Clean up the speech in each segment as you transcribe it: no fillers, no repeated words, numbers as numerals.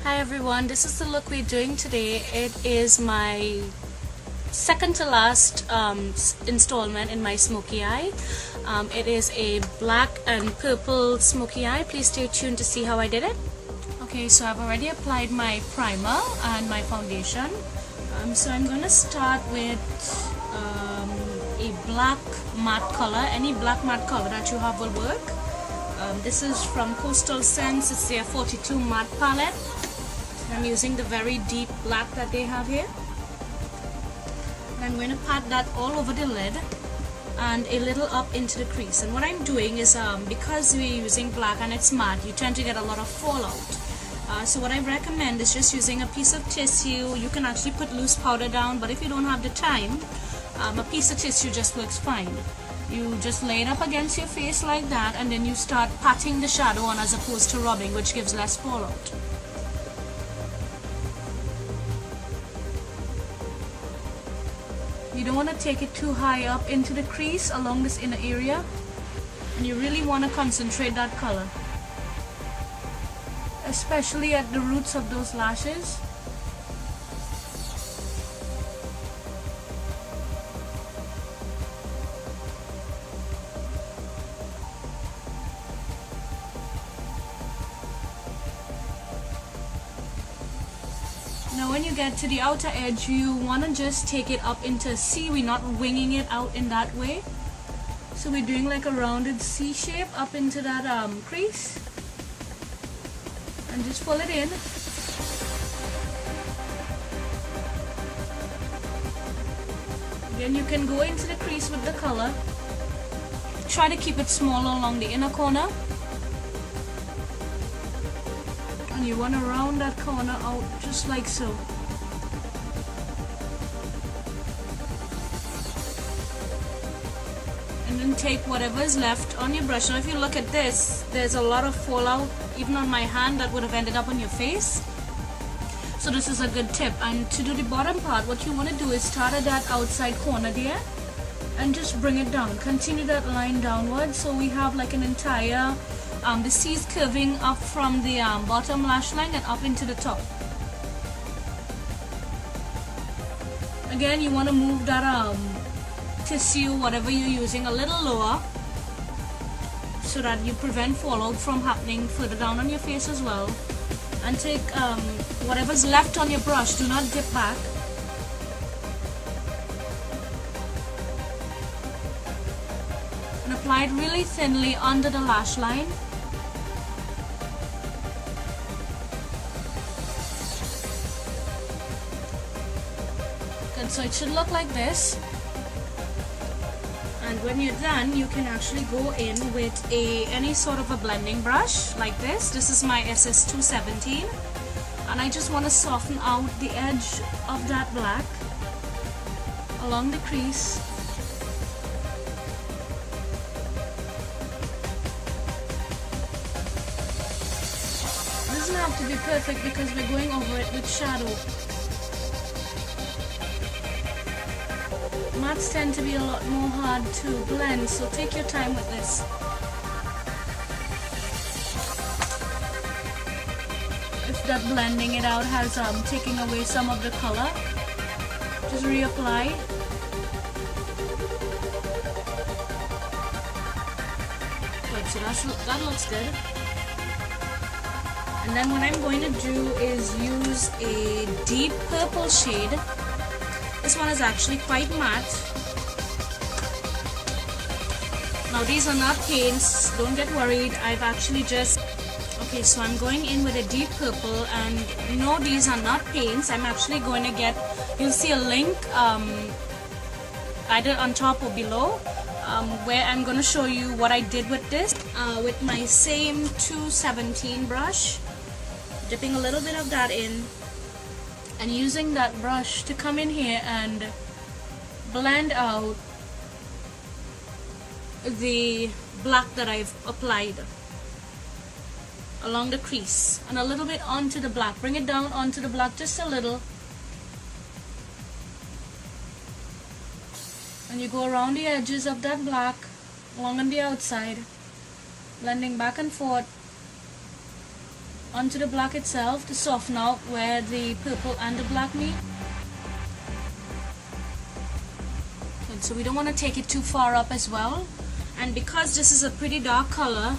Hi everyone, this is the look we're doing today. It is my second to last installment in my smoky eye. It is a black and purple smoky eye. Please stay tuned to see how I did it. Okay, so I've already applied my primer and my foundation. So I'm going to start with a black matte color. Any black matte color that you have will work. This is from Coastal Scents. It's their 42 matte palette. I'm using the very deep black that they have here. And I'm going to pat that all over the lid and a little up into the crease. And what I'm doing is, because we're using black and it's matte, you tend to get a lot of fallout. So what I recommend is just using a piece of tissue. You can actually put loose powder down, but if you don't have the time, a piece of tissue just works fine. You just lay it up against your face like that, and then you start patting the shadow on as opposed to rubbing, which gives less fallout. You don't want to take it too high up into the crease along this inner area, and you really want to concentrate that color, especially at the roots of those lashes. Now when you get to the outer edge, you want to just take it up into a C. We're not winging it out in that way. So we're doing like a rounded C shape up into that crease. And just pull it in. Again, you can go into the crease with the color. Try to keep it smaller along the inner corner. And you want to round that corner out just like so. And then take whatever is left on your brush. Now if you look at this, there's a lot of fallout even on my hand that would have ended up on your face. So this is a good tip. And to do the bottom part, what you want to do is start at that outside corner there and just bring it down. Continue that line downwards so we have like an entire the C is curving up from the bottom lash line and up into the top. Again, you want to move that tissue, whatever you're using, a little lower so that you prevent fallout from happening further down on your face as well. And take whatever's left on your brush, do not dip back. And apply it really thinly under the lash line. So it should look like this, and when you're done, you can actually go in with any sort of a blending brush like this. This is my SS217, and I just want to soften out the edge of that black along the crease. It doesn't have to be perfect because we're going over it with shadow. Mattes tend to be a lot more hard to blend, so take your time with this. If that blending it out has taken away some of the color, just reapply. Good, so that looks good. And then what I'm going to do is use a deep purple shade. This one is actually quite matte. Now these are not paints, don't get worried. I've actually just... Okay, so I'm going in with a deep purple, and no, these are not paints. I'm actually going to get... You'll see a link either on top or below where I'm going to show you what I did with this. With my same 217 brush, dipping a little bit of that in, and using that brush to come in here and blend out the black that I've applied along the crease and a little bit onto the black. Bring it down onto the black just a little, and you go around the edges of that black along on the outside, blending back and forth onto the black itself to soften out where the purple and the black meet. Good, so we don't want to take it too far up as well. And because this is a pretty dark color,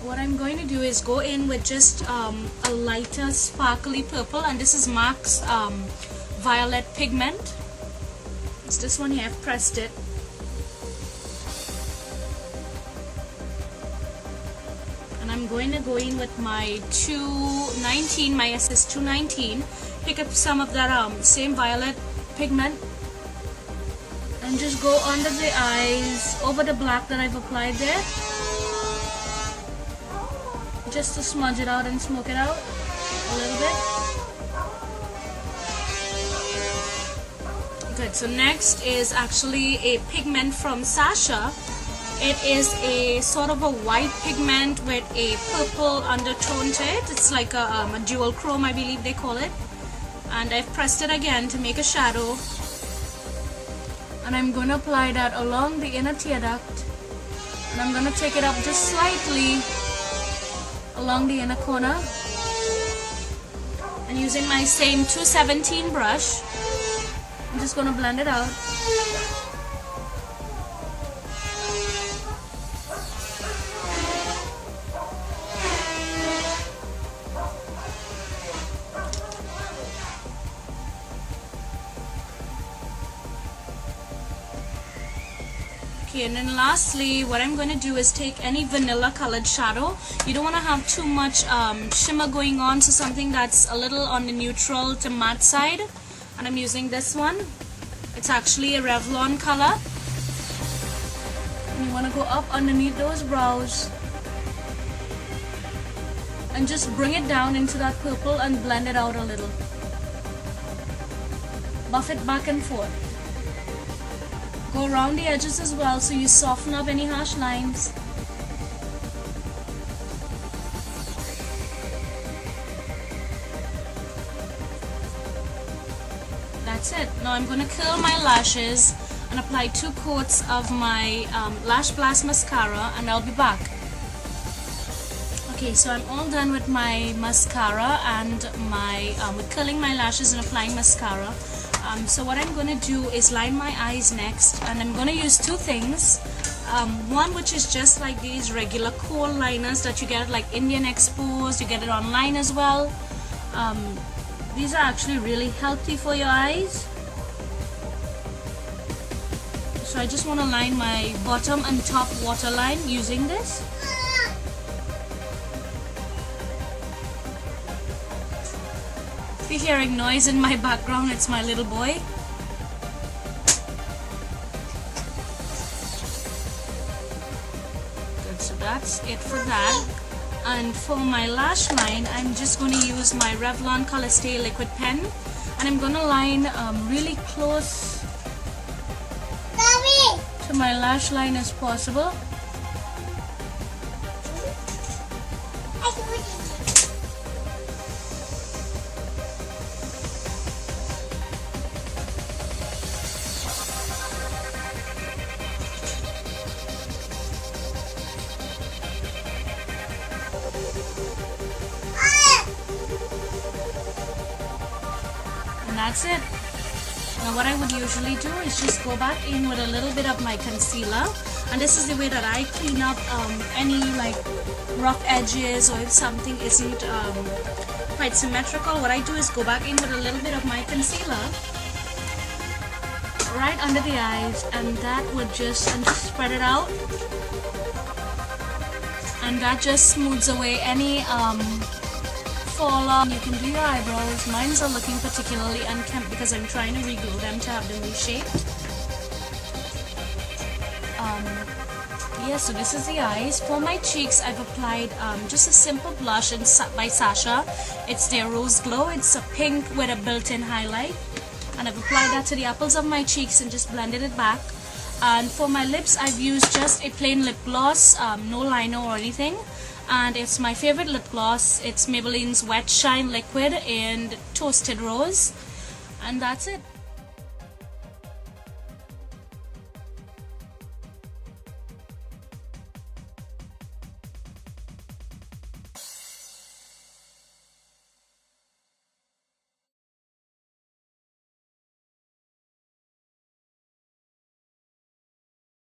what I'm going to do is go in with just a lighter sparkly purple, and this is MAC's violet pigment. It's this one here. I've pressed it. And I'm going to go in with my 219, my SS 219, pick up some of that same violet pigment and just go under the eyes, over the black that I've applied there, just to smudge it out and smoke it out a little bit. Good, so next is actually a pigment from Sasha. It is a sort of a white pigment with a purple undertone to it. It's like a dual chrome, I believe they call it. And I've pressed it again to make a shadow. And I'm going to apply that along the inner tear duct. And I'm going to take it up just slightly along the inner corner. And using my same 217 brush, I'm just going to blend it out. Okay, and then lastly, what I'm going to do is take any vanilla colored shadow. You don't want to have too much shimmer going on, so something that's a little on the neutral to matte side. And I'm using this one. It's actually a Revlon color. And you want to go up underneath those brows and just bring it down into that purple and blend it out a little. Buff it back and forth. Go around the edges as well so you soften up any harsh lines. That's it. Now I'm going to curl my lashes and apply 2 coats of my Lash Blast mascara, and I'll be back. Okay, so I'm all done with my mascara and my with curling my lashes and applying mascara. So what I'm going to do is line my eyes next, and I'm going to use 2 things. One which is just like these regular kohl liners that you get at like Indian Expos, you get it online as well. These are actually really healthy for your eyes. So I just want to line my bottom and top waterline using this. If you're hearing noise in my background, it's my little boy. Good, so that's it for that. And for my lash line, I'm just going to use my Revlon Color Stay liquid pen, and I'm going to line really close to my lash line as possible. And that's it. Now what I would usually do is just go back in with a little bit of my concealer, and this is the way that I clean up any like rough edges, or if something isn't quite symmetrical. What I do is go back in with a little bit of my concealer right under the eyes, and that would just spread it out, and that just smooths away any fall off. You can do your eyebrows. Mine's are looking particularly unkempt because I'm trying to reglue them to have them reshaped. Yeah, so this is the eyes. For my cheeks, I've applied just a simple blush by Sasha. It's their Rose Glow. It's a pink with a built-in highlight, and I've applied that to the apples of my cheeks and just blended it back. And for my lips, I've used just a plain lip gloss, no liner or anything. And it's my favorite lip gloss. It's Maybelline's Wet Shine Liquid in Toasted Rose. And that's it.